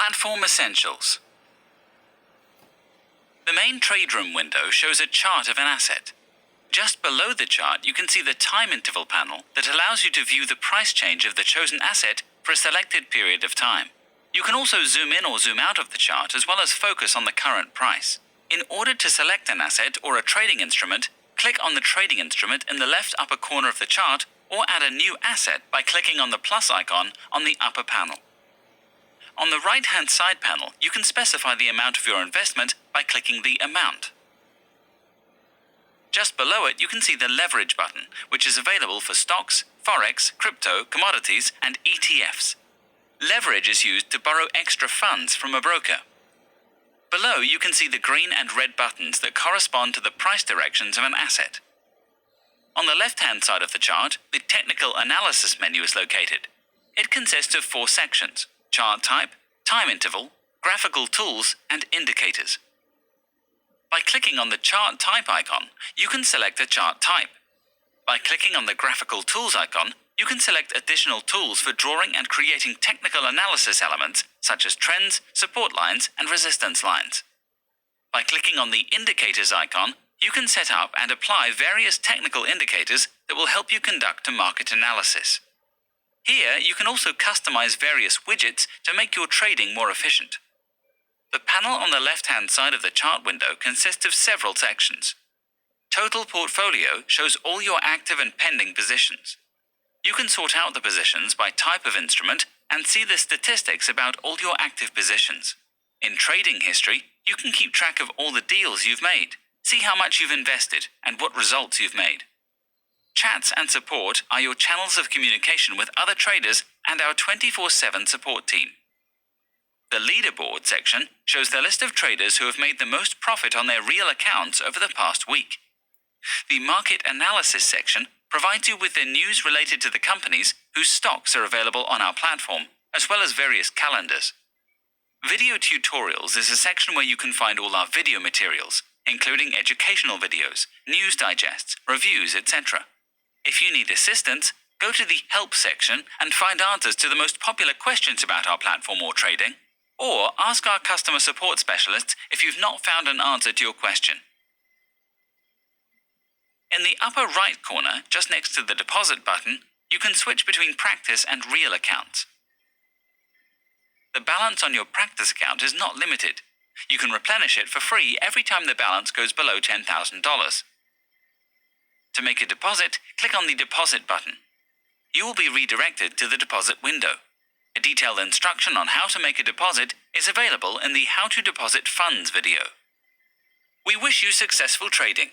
Platform Essentials. The main trade room window shows a chart of an asset. Just below the chart, you can see the time interval panel that allows you to view the price change of the chosen asset for a selected period of time. You can also zoom in or zoom out of the chart as well as focus on the current price. In order to select an asset or a trading instrument, click on the trading instrument in the left upper corner of the chart or add a new asset by clicking on the plus icon on the upper panel. On the right-hand side panel, you can specify the amount of your investment by clicking the amount. Just below it, you can see the leverage button, which is available for stocks, forex, crypto, commodities, and ETFs. Leverage is used to borrow extra funds from a broker. Below, you can see the green and red buttons that correspond to the price directions of an asset. On the left-hand side of the chart, the Technical Analysis menu is located. It consists of 4 sections: chart type, time interval, graphical tools, and indicators. By clicking on the chart type icon, you can select a chart type. By clicking on the graphical tools icon, you can select additional tools for drawing and creating technical analysis elements such as trends, support lines, and resistance lines. By clicking on the indicators icon, you can set up and apply various technical indicators that will help you conduct a market analysis. Here, you can also customize various widgets to make your trading more efficient. The panel on the left-hand side of the chart window consists of several sections. Total Portfolio shows all your active and pending positions. You can sort out the positions by type of instrument and see the statistics about all your active positions. In Trading History, you can keep track of all the deals you've made, see how much you've invested, and what results you've made. Chats and support are your channels of communication with other traders and our 24/7 support team. The Leaderboard section shows the list of traders who have made the most profit on their real accounts over the past week. The Market Analysis section provides you with the news related to the companies whose stocks are available on our platform, as well as various calendars. Video Tutorials is a section where you can find all our video materials, including educational videos, news digests, reviews, etc. If you need assistance, go to the Help section and find answers to the most popular questions about our platform or trading, or ask our customer support specialists if you've not found an answer to your question. In the upper right corner, just next to the deposit button, you can switch between practice and real accounts. The balance on your practice account is not limited. You can replenish it for free every time the balance goes below $10,000. To make a deposit, click on the Deposit button. You will be redirected to the deposit window. A detailed instruction on how to make a deposit is available in the How to Deposit Funds video. We wish you successful trading.